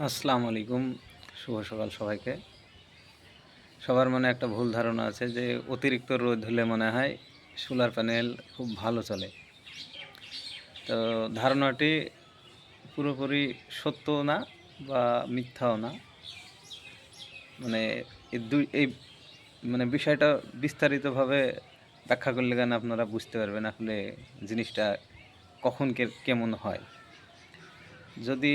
আসসালামু আলাইকুম। শুভ সকাল সবাইকে। সবার মনে একটা ভুল ধারণা আছে যে অতিরিক্ত রোদ হলে মনে হয় সোলার প্যানেল খুব ভালো চলে। তো ধারণাটি পুরোপুরি সত্যও না বা মিথ্যাও না। মানে এই বিষয়টা বিস্তারিতভাবে ব্যাখ্যা করলে কেন আপনারা বুঝতে পারবেন আসলে জিনিসটা কখন কেমন হয়। যদি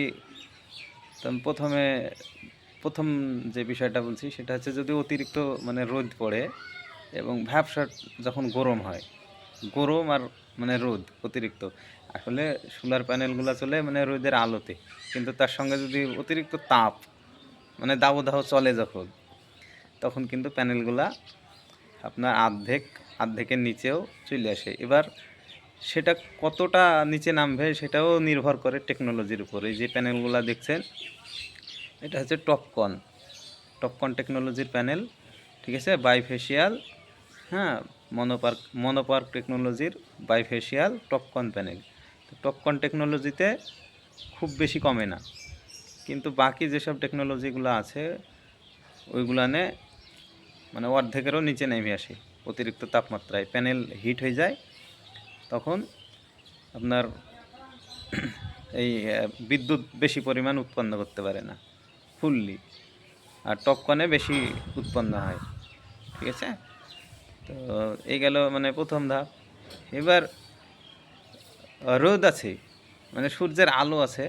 প্রথম যে বিষয়টা বলছি সেটা হচ্ছে, যদি অতিরিক্ত রোদ পড়ে এবং ভ্যাপসা যখন গরম হয়, গরম আর রোদ অতিরিক্ত, আসলে সোলার প্যানেলগুলো চলে রোদের আলোতে, কিন্তু তার সঙ্গে যদি অতিরিক্ত তাপ দাবদাহ চলে যখন, তখন কিন্তু প্যানেলগুলা আপনার আর্ধেকের নিচেও চলে আসে। এবার সেটা কতটা নিচে নামবে সেটাও নির্ভর করে টেকনোলজির উপর। এই যে প্যানেলগুলো দেখছেন, এটা হচ্ছে টপকন টেকনোলজির প্যানেল, ঠিক আছে, বাইফেশিয়াল, হ্যাঁ, মনোপার্ক টেকনোলজির বাইফেশিয়াল টপকন প্যানেল। তো টপকন টেকনোলজিতে খুব বেশি কমে না, কিন্তু বাকি যেসব টেকনোলজিগুলো আছে ওইগুলানে অর্ধেকেরও নিচে নেমে আসে। অতিরিক্ত তাপমাত্রায় প্যানেল হিট হয়ে যায়, তখন আপনার এই বিদ্যুৎ বেশি পরিমাণ উৎপন্ন করতে পারে না ফুললি, আর টপকনে বেশি উৎপন্ন হয়, ঠিক আছে। তো এই গেল প্রথম ধাপ। এবার রোদ আছে, সূর্যের আলো আছে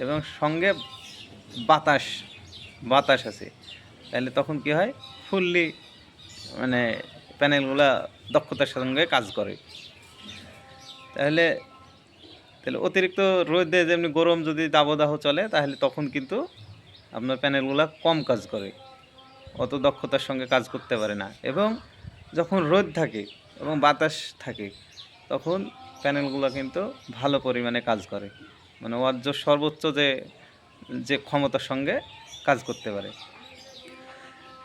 এবং সঙ্গে বাতাস বাতাস আছে, তাহলে তখন কি হয়, ফুললি প্যানেলগুলা দক্ষতার সঙ্গে কাজ করে। তাহলে তাহলে অতিরিক্ত রোদে যেমনি গরম যদি দাবদাহ চলে, তাহলে তখন কিন্তু আপনার প্যানেলগুলা কম কাজ করে, অত দক্ষতার সঙ্গে কাজ করতে পারে না। এবং যখন রোদ থাকে এবং বাতাস থাকে, তখন প্যানেলগুলো কিন্তু ভালো পরিমাণে কাজ করে, ওর সর্বোচ্চ যে ক্ষমতার সঙ্গে কাজ করতে পারে।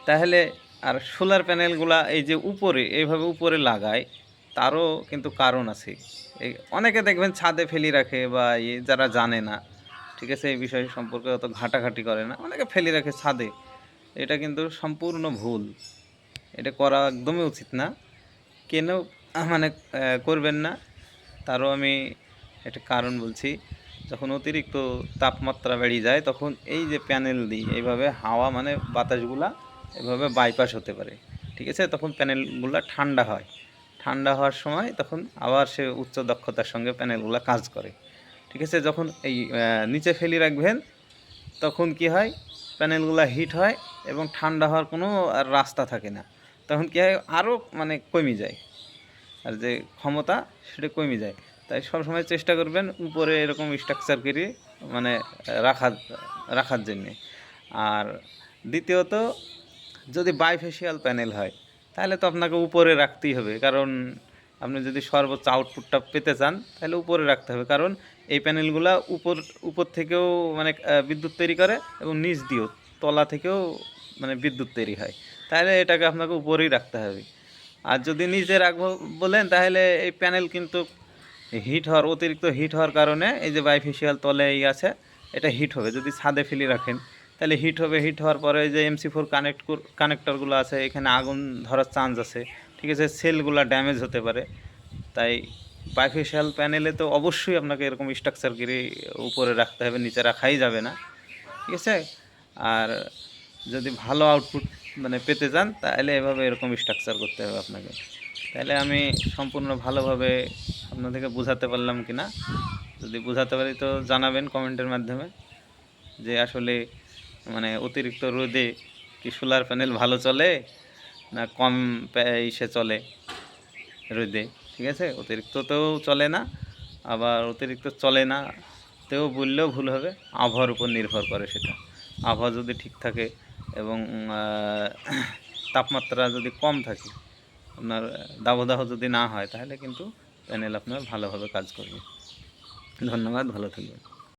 তাহলে আর সোলার প্যানেলগুলা এই যে এইভাবে উপরে লাগায়, তারও কিন্তু কারণ আছে। এই অনেকে দেখবেন ছাদে ফেলি রাখে, বা যারা জানে না, ঠিক আছে, এই বিষয় সম্পর্কে অত ঘাটাঘাটি করে না, অনেকে ফেলি রাখে ছাদে। এটা কিন্তু সম্পূর্ণ ভুল, এটা করা একদমই উচিত না। কেন করবেন না, তারও আমি একটা কারণ বলছি। যখন অতিরিক্ত তাপমাত্রা বেড়ে যায়, তখন এই যে প্যানেল দিই এইভাবে হাওয়া বাতাসগুলা এভাবে বাইপাস হতে পারে, ঠিক আছে, তখন প্যানেলগুলো ঠান্ডা হওয়ার সময় তখন আবার সে উচ্চ দক্ষতার সঙ্গে প্যানেলগুলো কাজ করে, ঠিক আছে। যখন এই নিচে ফেলি রাখবেন, তখন কি হয়, প্যানেলগুলো হিট হয় এবং ঠান্ডা হওয়ার কোনো আর রাস্তা থাকে না। তখন কী হয়, আরও কমে যায়, আর যে ক্ষমতা সেটা কমে যায়। তাই সবসময় চেষ্টা করবেন উপরে এরকম স্ট্রাকচার করে রাখার জন্যে। আর দ্বিতীয়ত, যদি বাইফেশিয়াল প্যানেল হয়, তাহলে তো আপনাকে উপরে রাখতেই হবে, কারণ আপনি যদি সর্বোচ্চ আউটপুটটা পেতে চান, তাহলে উপরে রাখতে হবে। কারণ এই প্যানেলগুলা উপর থেকেও বিদ্যুৎ তৈরি করে, এবং নিচ দিয়েও, তলা থেকেও বিদ্যুৎ তৈরি হয়। তাহলে এটাকে আপনাকে উপরেই রাখতে হবে। আর যদি নিচে রাখবো বলেন, তাহলে এই প্যানেল কিন্তু অতিরিক্ত হিট হওয়ার কারণে, এই যে বাইফেশিয়াল তলে আছে, এটা হিট হবে। যদি ছাদে ফেলে রাখেন, তাহলে হিট হবে। হিট হওয়ার পরে যে MC4 কানেক্টরগুলো আছে, এখানে আগুন ধরার চান্স আছে, ঠিক আছে, সেলগুলো ড্যামেজ হতে পারে। তাই বাইফেশিয়াল প্যানেলে তো অবশ্যই আপনাকে এরকম স্ট্রাকচার করে উপরে রাখতে হবে, নিচে রাখাই যাবে না, ঠিক আছে। আর যদি ভালো আউটপুট পেতে চান, তাহলে এভাবে এরকম স্ট্রাকচার করতে হবে আপনাকে। তাহলে আমি সম্পূর্ণ ভালোভাবে আপনাদেরকে বোঝাতে পারলাম কি না, যদি বোঝাতে পারি তো জানাবেন কমেন্টের মাধ্যমে, যে আসলে অতিরিক্ত রোদে কি সোলার প্যানেল ভালো চলে না কম ইসে চলে রোদে, ঠিক আছে। অতিরিক্ততেও চলে না, আবার অতিরিক্ত চলে না তেও বললেও ভুল হবে। আবহাওয়ার উপর নির্ভর করে সেটা। আবহাওয়া যদি ঠিক থাকে এবং তাপমাত্রা যদি কম থাকে, আপনার দাবদাহ যদি না হয়, তাহলে কিন্তু প্যানেল আপনার ভালোভাবে কাজ করবে। ধন্যবাদ, ভালো থাকবেন।